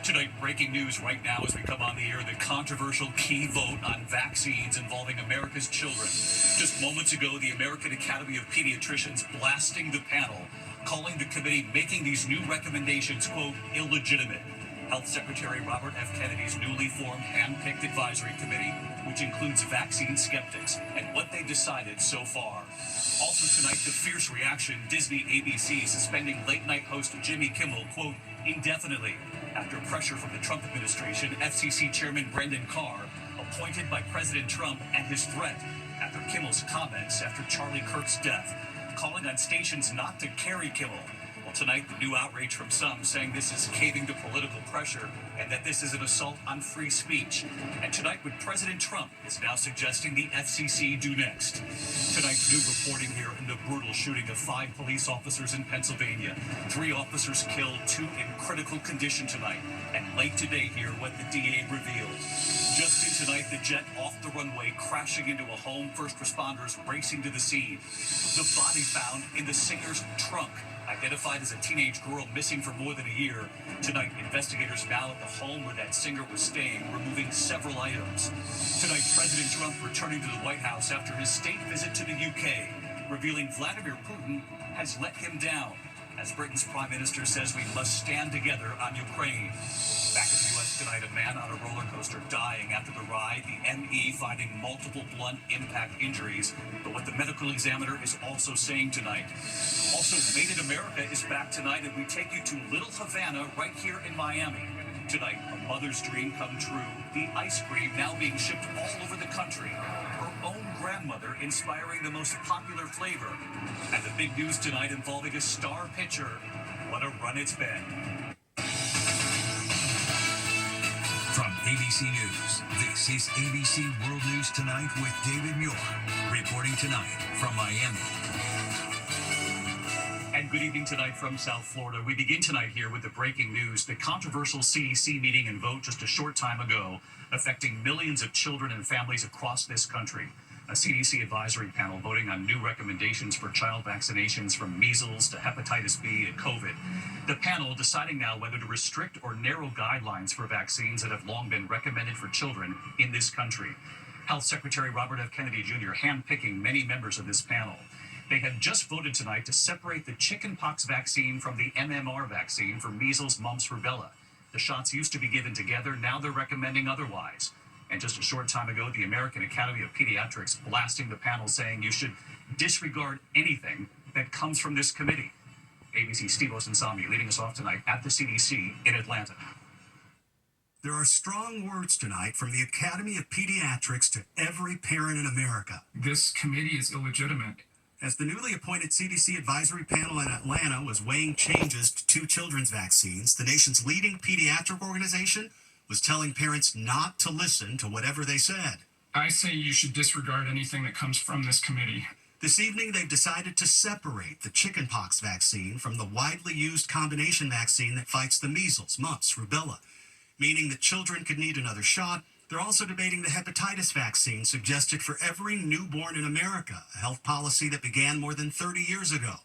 Tonight, breaking news right now as we come on the air, the controversial key vote on vaccines involving America's children. Just moments ago, the American Academy of Pediatricians blasting the panel, calling the committee making these new recommendations, quote, illegitimate. Health Secretary Robert F. Kennedy's newly formed hand-picked advisory committee, which includes vaccine skeptics, and what they decided so far. Also tonight, the fierce reaction, Disney ABC suspending late-night host Jimmy Kimmel, quote, indefinitely. After pressure from the Trump administration, FCC Chairman Brendan Carr appointed by President Trump and his threat after Kimmel's comments after Charlie Kirk's death, calling on stations not to carry Kimmel. Well, tonight, the new outrage from some saying this is caving to political pressure and that this is an assault on free speech. And tonight, what President Trump is now suggesting the FCC do next. Tonight, new reporting here in the brutal shooting of 5 police officers in Pennsylvania. 3 officers killed, 2 in critical condition tonight. And late today here, what the DA revealed. Just in tonight, the jet off the runway crashing into a home, first responders racing to the scene. The body found in the singer's trunk, identified as a teenage girl missing for more than a year. Tonight, investigators now at the home where that singer was staying, removing several items. Tonight, President Trump returning to the White House after his state visit to the UK, revealing Vladimir Putin has let him down, as Britain's Prime Minister says we must stand together on Ukraine. Back in the U.S. tonight, a man on a roller coaster dying after the ride, the ME finding multiple blunt impact injuries. But what the medical examiner is also saying tonight. Also, Made in America is back tonight, and we take you to Little Havana right here in Miami. Tonight, a mother's dream come true. The ice cream now being shipped all over the country. Her own grandmother inspiring the most popular flavor. And the big news tonight involving a star pitcher. What a run it's been. From ABC News, this is ABC World News Tonight with David Muir, reporting tonight from Miami. And good evening tonight from South Florida. We begin tonight here with the breaking news. The controversial CDC meeting and vote just a short time ago affecting millions of children and families across this country. A CDC advisory panel voting on new recommendations for child vaccinations from measles to hepatitis B to COVID. The panel deciding now whether to restrict or narrow guidelines for vaccines that have long been recommended for children in this country. Health Secretary Robert F. Kennedy Jr. handpicking many members of this panel. They had just voted tonight to separate the chickenpox vaccine from the MMR vaccine for measles, mumps, rubella. The shots used to be given together. Now they're recommending otherwise. And just a short time ago, the American Academy of Pediatrics blasting the panel saying you should disregard anything that comes from this committee. ABC's Steve Osensami leading us off tonight at the CDC in Atlanta. There are strong words tonight from the Academy of Pediatrics to every parent in America. This committee is illegitimate. As the newly appointed CDC advisory panel in Atlanta was weighing changes to 2 children's vaccines, the nation's leading pediatric organization was telling parents not to listen to whatever they said. I say you should disregard anything that comes from this committee. This evening, they've decided to separate the chickenpox vaccine from the widely used combination vaccine that fights the measles, mumps, rubella, meaning that children could need another shot. They're also debating the hepatitis vaccine suggested for every newborn in America, a health policy that began more than 30 years ago.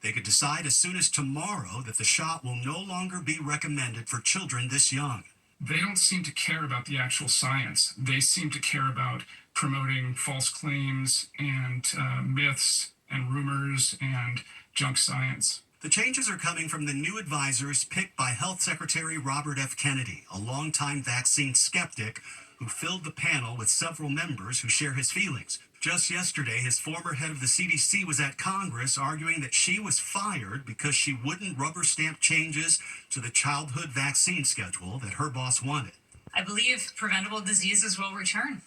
They could decide as soon as tomorrow that the shot will no longer be recommended for children this young. They don't seem to care about the actual science. They seem to care about promoting false claims and myths and rumors and junk science. The changes are coming from the new advisors picked by Health Secretary Robert F. Kennedy, a longtime vaccine skeptic who filled the panel with several members who share his feelings. Just yesterday, his former head of the CDC was at Congress arguing that she was fired because she wouldn't rubber stamp changes to the childhood vaccine schedule that her boss wanted. I believe preventable diseases will return,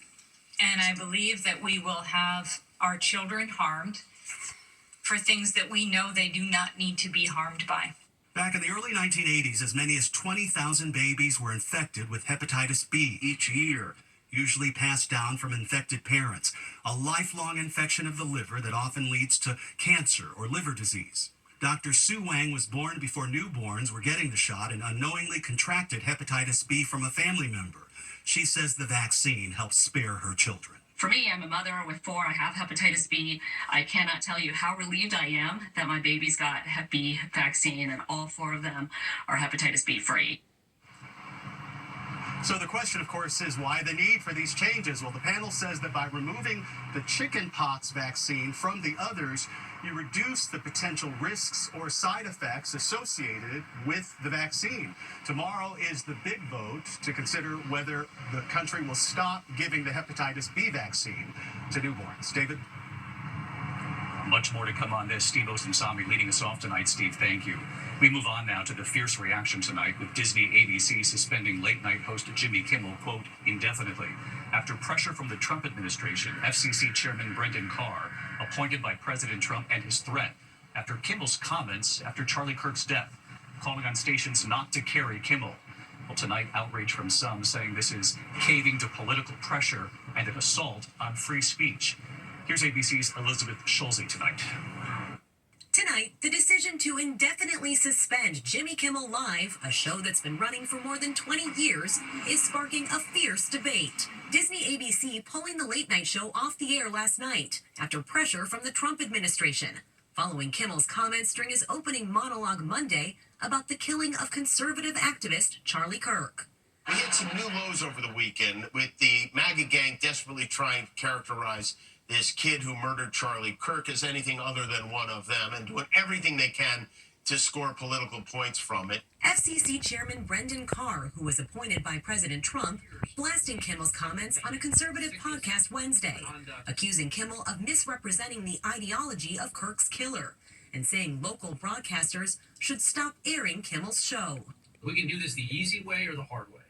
and I believe that we will have our children harmed for things that we know they do not need to be harmed by. Back in the early 1980s, as many as 20,000 babies were infected with hepatitis B each year, usually passed down from infected parents, a lifelong infection of the liver that often leads to cancer or liver disease. Dr. Sue Wang was born before newborns were getting the shot and unknowingly contracted hepatitis B from a family member. She says the vaccine helped spare her children. For me, I'm a mother with 4. I have hepatitis B. I cannot tell you how relieved I am that my babies got Hep B vaccine, and all 4 of them are hepatitis B free. So the question, of course, is why the need for these changes? Well, the panel says that by removing the chickenpox vaccine from the others, you reduce the potential risks or side effects associated with the vaccine. Tomorrow is the big vote to consider whether the country will stop giving the hepatitis B vaccine to newborns. David? Much more to come on this. Steve Osunsami leading us off tonight. Steve, thank you. We move on now to the fierce reaction tonight with Disney ABC suspending late-night host Jimmy Kimmel, quote, indefinitely. After pressure from the Trump administration, FCC Chairman Brendan Carr, appointed by President Trump, and his threat after Kimmel's comments after Charlie Kirk's death, calling on stations not to carry Kimmel. Well, tonight, outrage from some saying this is caving to political pressure and an assault on free speech. Here's ABC's Elizabeth Schulze tonight. Tonight, the decision to indefinitely suspend Jimmy Kimmel Live, a show that's been running for more than 20 years, is sparking a fierce debate. Disney ABC pulling the late night show off the air last night after pressure from the Trump administration, following Kimmel's comments during his opening monologue Monday about the killing of conservative activist Charlie Kirk. We hit some new lows over the weekend with the MAGA gang desperately trying to characterize this kid who murdered Charlie Kirk as anything other than one of them and doing everything they can to score political points from it. FCC Chairman Brendan Carr, who was appointed by President Trump, blasting Kimmel's comments on a conservative podcast Wednesday, accusing Kimmel of misrepresenting the ideology of Kirk's killer and saying local broadcasters should stop airing Kimmel's show. We can do this the easy way or the hard way.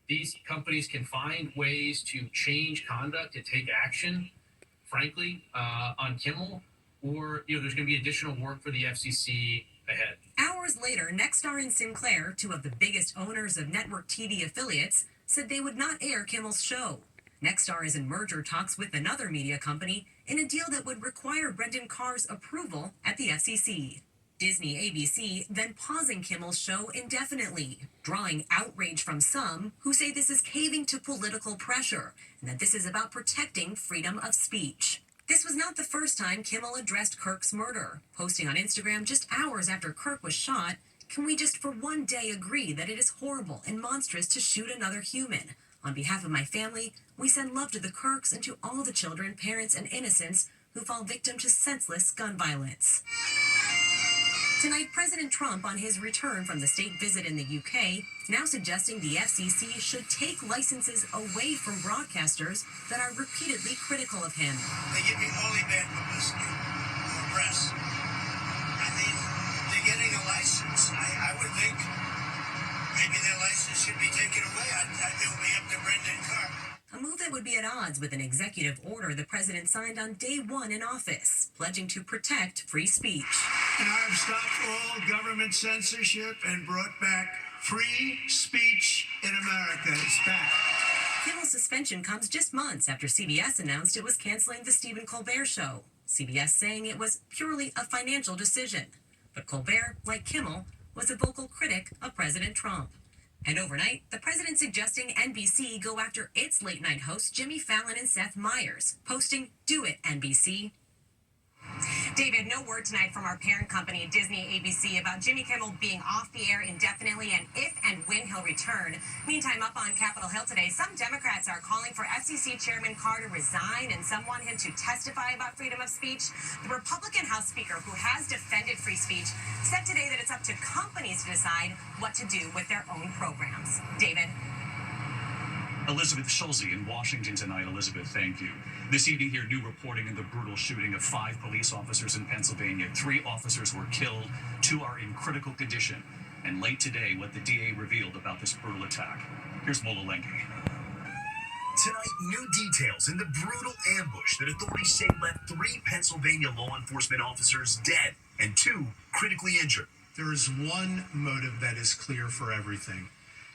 These companies can find ways to change conduct, to take action, frankly, on Kimmel, or there's going to be additional work for the FCC ahead. Hours later, Nexstar and Sinclair, two of the biggest owners of network TV affiliates, said they would not air Kimmel's show. Nexstar is in merger talks with another media company in a deal that would require Brendan Carr's approval at the FCC. Disney ABC then pausing Kimmel's show indefinitely, drawing outrage from some who say this is caving to political pressure and that this is about protecting freedom of speech. This was not the first time Kimmel addressed Kirk's murder, posting on Instagram just hours after Kirk was shot, "Can we just for one day agree that it is horrible and monstrous to shoot another human? On behalf of my family, we send love to the Kirks and to all the children, parents, and innocents who fall victim to senseless gun violence." Tonight, President Trump, on his return from the state visit in the UK, now suggesting the FCC should take licenses away from broadcasters that are repeatedly critical of him. They give me only bad publicity or press. I mean, they're getting a license. I would think maybe their license should be taken away. It will be up to Brendan Carr. A move that would be at odds with an executive order the president signed on day one in office, pledging to protect free speech. And I've stopped all government censorship and brought back free speech in America. It's back. Kimmel's suspension comes just months after CBS announced it was canceling the Stephen Colbert Show, CBS saying it was purely a financial decision. But Colbert, like Kimmel, was a vocal critic of President Trump. And overnight, the president suggesting NBC go after its late-night hosts Jimmy Fallon and Seth Meyers, posting, "Do it, NBC." David, no word tonight from our parent company, Disney ABC, about Jimmy Kimmel being off the air indefinitely and if and when he'll return. Meantime, up on Capitol Hill today, some Democrats are calling for FCC Chairman Carr to resign, and some want him to testify about freedom of speech. The Republican House Speaker, who has defended free speech, said today that it's up to companies to decide what to do with their own programs. David? Elizabeth Schulze in Washington tonight. Elizabeth, thank you. This evening here, new reporting in the brutal shooting of 5 police officers in Pennsylvania. 3 officers were killed, 2 are in critical condition. And late today, what the DA revealed about this brutal attack. Here's Mola Lengi. Tonight, new details in the brutal ambush that authorities say left 3 Pennsylvania law enforcement officers dead and 2 critically injured. There is one motive that is clear for everything,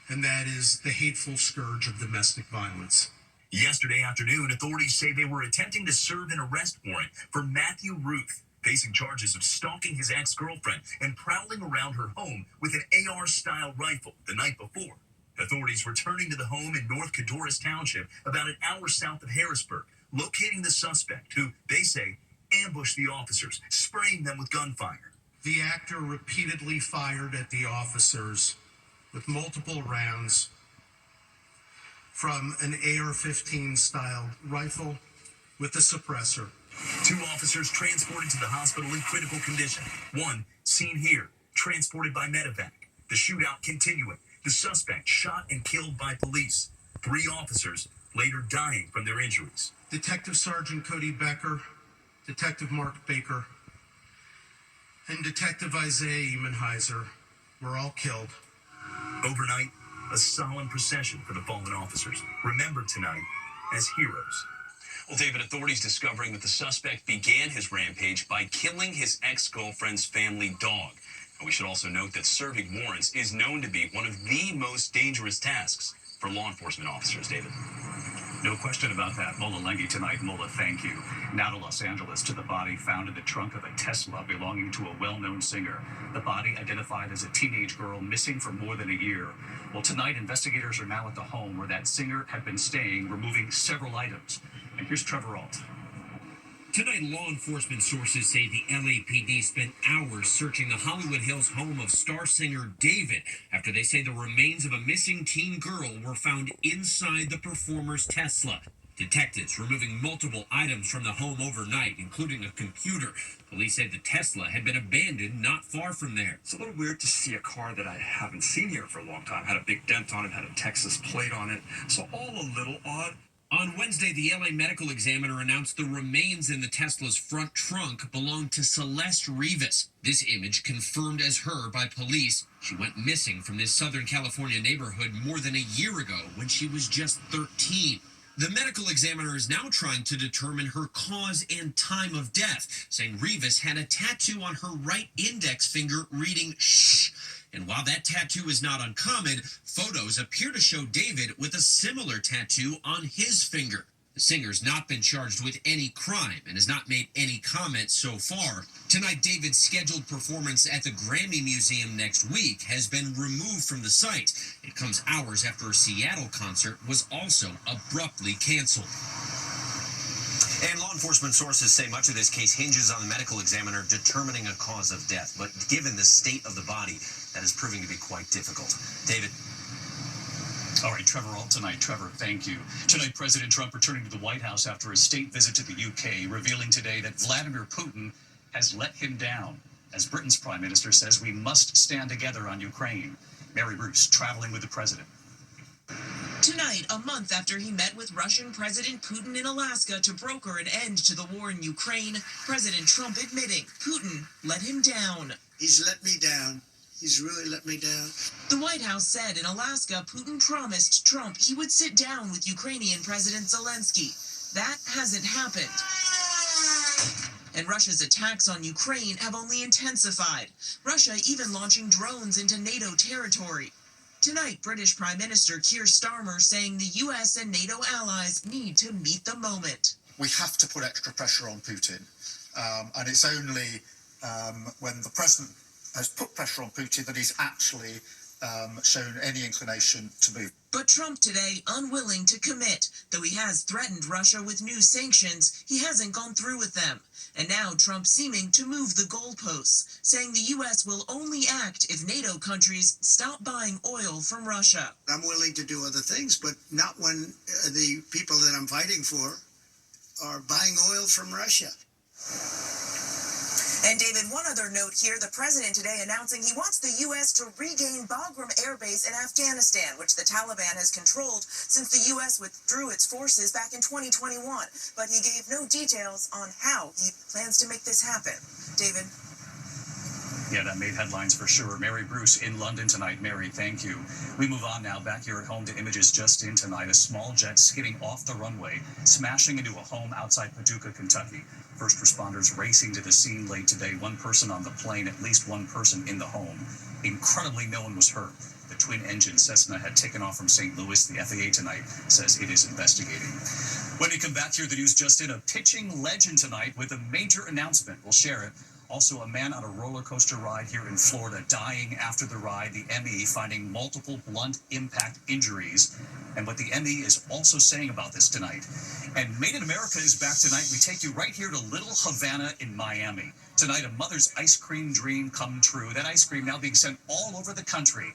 and that is the hateful scourge of domestic violence. Yesterday afternoon, authorities say they were attempting to serve an arrest warrant for Matthew Ruth, facing charges of stalking his ex-girlfriend and prowling around her home with an AR-style rifle the night before. Authorities returning to the home in North Cadorus Township, about an hour south of Harrisburg, locating the suspect, who, they say, ambushed the officers, spraying them with gunfire. The actor repeatedly fired at the officers with multiple rounds from an AR-15 style rifle with a suppressor. 2 officers transported to the hospital in critical condition. 1 seen here, transported by medevac. The shootout continuing. The suspect shot and killed by police. 3 officers later dying from their injuries. Detective Sergeant Cody Becker, Detective Mark Baker, and Detective Isaiah Emenheiser were all killed. Overnight, a solemn procession for the fallen officers, remembered tonight as heroes. Well, David, authorities discovering that the suspect began his rampage by killing his ex-girlfriend's family dog. And we should also note that serving warrants is known to be one of the most dangerous tasks for law enforcement officers, David. No question about that. Mola Lengi tonight. Mola, thank you. Now to Los Angeles, to the body found in the trunk of a Tesla belonging to a well-known singer. The body identified as a teenage girl missing for more than a year. Well, tonight, investigators are now at the home where that singer had been staying, removing several items. And here's Trevor Ault. Tonight, law enforcement sources say the LAPD spent hours searching the Hollywood Hills home of star singer David after they say the remains of a missing teen girl were found inside the performer's Tesla. Detectives removing multiple items from the home overnight, including a computer. Police said the Tesla had been abandoned not far from there. It's a little weird to see a car that I haven't seen here for a long time. Had a big dent on it, had a Texas plate on it. So all a little odd. On Wednesday, the LA medical examiner announced the remains in the Tesla's front trunk belonged to Celeste Rivas. This image confirmed as her by police. She went missing from this Southern California neighborhood more than a year ago when she was just 13. The medical examiner is now trying to determine her cause and time of death, saying Rivas had a tattoo on her right index finger reading "shh." And while that tattoo is not uncommon, photos appear to show David with a similar tattoo on his finger. The singer's not been charged with any crime and has not made any comments so far. Tonight, David's scheduled performance at the Grammy Museum next week has been removed from the site. It comes hours after a Seattle concert was also abruptly canceled. And law enforcement sources say much of this case hinges on the medical examiner determining a cause of death. But given the state of the body, that is proving to be quite difficult. David. All right, Trevor Ault tonight. Trevor, thank you. Tonight, President Trump returning to the White House after a state visit to the UK, revealing today that Vladimir Putin has let him down. As Britain's prime minister says, we must stand together on Ukraine. Mary Bruce traveling with the president. Tonight, a month after he met with Russian President Putin in Alaska to broker an end to the war in Ukraine, President Trump admitting Putin let him down. He's let me down. He's really let me down. The White House said in Alaska, Putin promised Trump he would sit down with Ukrainian President Zelensky. That hasn't happened. And Russia's attacks on Ukraine have only intensified. Russia even launching drones into NATO territory. Tonight, British Prime Minister Keir Starmer saying the U.S. and NATO allies need to meet the moment. We have to put extra pressure on Putin. And it's only when the president has put pressure on Putin that he's actually shown any inclination to move. But Trump today unwilling to commit. Though he has threatened Russia with new sanctions, he hasn't gone through with them. And now Trump seeming to move the goalposts, saying the U.S. will only act if NATO countries stop buying oil from Russia. I'm willing to do other things, but not when the people that I'm fighting for are buying oil from Russia. And David, one other note here, the president today announcing he wants the U.S. to regain Bagram Air Base in Afghanistan, which the Taliban has controlled since the U.S. withdrew its forces back in 2021. But he gave no details on how he plans to make this happen. David? Yeah, that made headlines for sure. Mary Bruce in London tonight. Mary, thank you. We move on now back here at home to images just in tonight. A small jet skidding off the runway, smashing into a home outside Paducah, Kentucky. First responders racing to the scene late today. One person on the plane, at least one person in the home. Incredibly, no one was hurt. The twin-engine Cessna had taken off from St. Louis. The FAA tonight says it is investigating. When we come back here, the news just in. A pitching legend tonight with a major announcement. We'll share it. Also, a man on a roller coaster ride here in Florida dying after the ride. The ME finding multiple blunt impact injuries. And what the ME is also saying about this tonight. And Made in America is back tonight. We take you right here to Little Havana in Miami. Tonight, a mother's ice cream dream come true. That ice cream now being sent all over the country.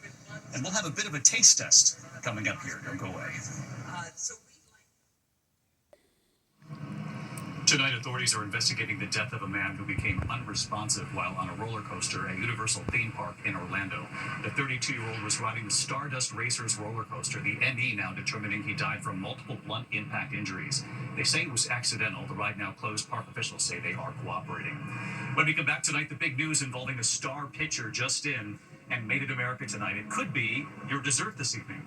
And we'll have a bit of a taste test coming up here. Don't go away. Tonight, authorities are investigating the death of a man who became unresponsive while on a roller coaster at Universal theme park in Orlando. The 32-year-old was riding the Stardust Racers roller coaster, the ME now determining he died from multiple blunt impact injuries. They say it was accidental. The ride now closed. Park officials say they are cooperating. When we come back tonight, the big news involving a star pitcher just in and Made in America tonight. It could be your dessert this evening.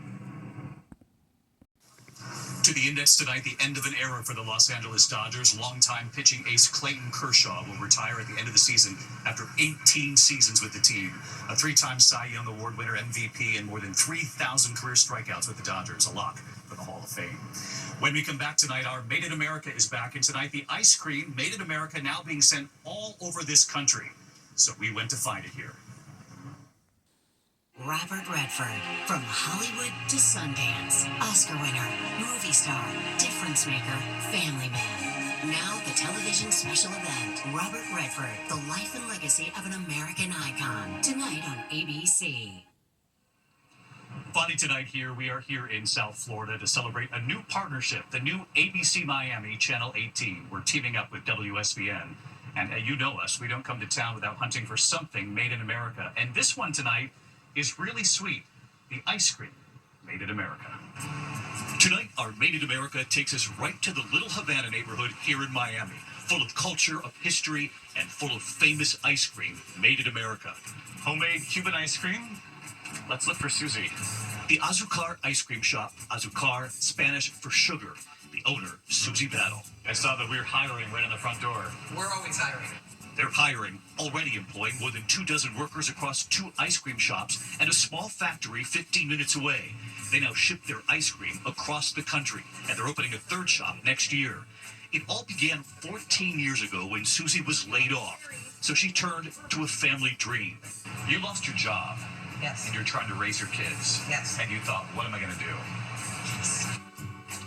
To the index tonight, the end of an era for the Los Angeles Dodgers. Longtime pitching ace Clayton Kershaw will retire at the end of the season after 18 seasons with the team. A three-time Cy Young Award winner, MVP, and more than 3,000 career strikeouts with the Dodgers. A lock for the Hall of Fame. When we come back tonight, our Made in America is back. And tonight, the ice cream Made in America now being sent all over this country. So we went to find it here. Robert Redford, from Hollywood to Sundance, Oscar winner, movie star, difference maker, family man. Now the television special event, Robert Redford, the life and legacy of an American icon, tonight on ABC. Funny tonight here, we are here in South Florida to celebrate a new partnership, the new ABC Miami Channel 18. We're teaming up with WSBN. And you know us, we don't come to town without hunting for something made in America. And this one tonight is really sweet. The ice cream Made in America. Tonight, our Made in America takes us right to the Little Havana neighborhood here in Miami, full of culture, of history, and full of famous ice cream made in America. Homemade Cuban ice cream? Let's look for Susie. The Azucar ice cream shop, Azucar, Spanish for sugar. The owner, Susie Battle. I saw that we're hiring right on the front door. We're always hiring. They're hiring, already employing more than 24 workers across 2 ice cream shops and a small factory 15 minutes away. They now ship their ice cream across the country, and they're opening a 3rd shop next year. It all began 14 years ago when Susie was laid off, so she turned to a family dream. You lost your job. Yes. And you're trying to raise your kids. Yes. And you thought, what am I going to do?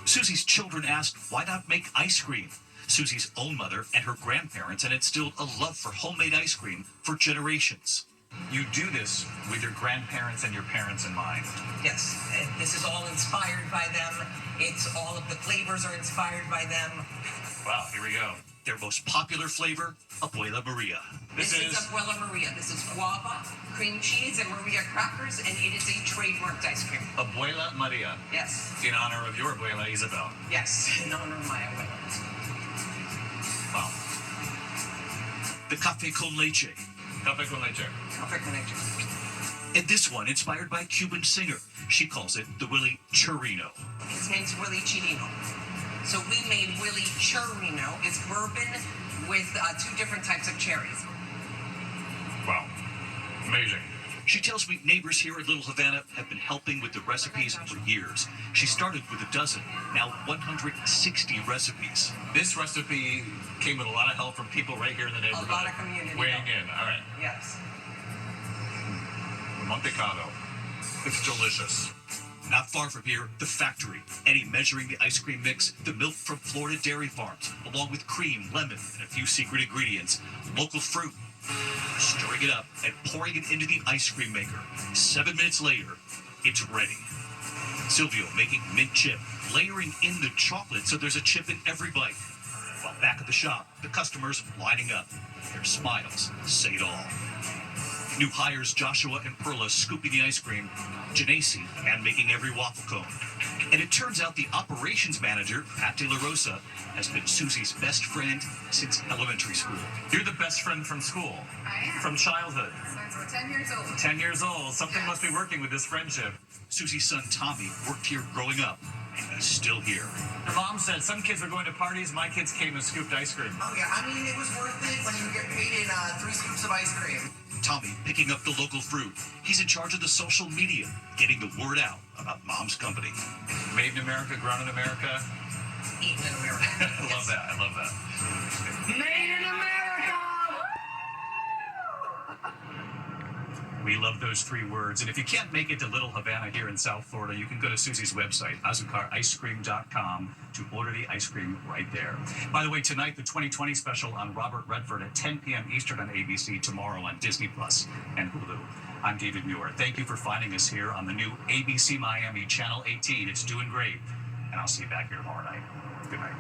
Susie's children asked, why not make ice cream? Susie's own mother and her grandparents had instilled a love for homemade ice cream for generations. You do this with your grandparents and your parents in mind. Yes, and this is all inspired by them. It's all of the flavors are inspired by them. Wow, here we go. Their most popular flavor, Abuela Maria. This is Abuela Maria. This is guava, cream cheese, and Maria crackers, and it is a trademarked ice cream. Abuela Maria. Yes. In honor of your abuela, Isabel. Yes, in honor of my abuela. Wow. The Café con Leche. Café con Leche. Café con Leche. And this one, inspired by a Cuban singer. She calls it the Willie Chirino. His name's Willie Chirino. So we made Willie Chirino. It's bourbon with 2 different types of cherries. Wow. Amazing. She tells me neighbors here at Little Havana have been helping with the recipes for years. She started with a dozen, now 160 recipes. This recipe came with a lot of help from people right here in the neighborhood. A lot of community. Weighing in, all right. Yes. Monte Carlo. It's delicious. Not far from here, the factory. Eddie measuring the ice cream mix, the milk from Florida dairy farms, along with cream, lemon, and a few secret ingredients. Local fruit. Stirring it up and pouring it into the ice cream maker. 7 minutes later, it's ready. Silvio making mint chip, layering in the chocolate so there's a chip in every bite. While back at the shop, the customers lining up. Their smiles say it all. New hires Joshua and Perla scooping the ice cream, Janesi hand making every waffle cone. And it turns out the operations manager, Pat De La Rosa, has been Susie's best friend since elementary school. You're the best friend from school? I am. From childhood? Since we're 10 years old. 10 years old. Something must be working with this friendship. Susie's son Tommy worked here growing up and is still here. Your mom said some kids were going to parties, my kids came and scooped ice cream. Oh yeah, I mean it was worth it when you get paid in 3 scoops of ice cream. Tommy picking up the local fruit. He's in charge of the social media, getting the word out about Mom's company. Made in America, grown in America. Eaten in America. I love that. I love that. Made in America! We love those 3 words. And if you can't make it to Little Havana here in South Florida, you can go to Susie's website, azucaricecream.com, to order the ice cream right there. By the way, tonight, the 2020 special on Robert Redford at 10 p.m. Eastern on ABC, tomorrow on Disney Plus and Hulu. I'm David Muir. Thank you for finding us here on the new ABC Miami Channel 18. It's doing great. and I'll see you back here tomorrow night. Good night.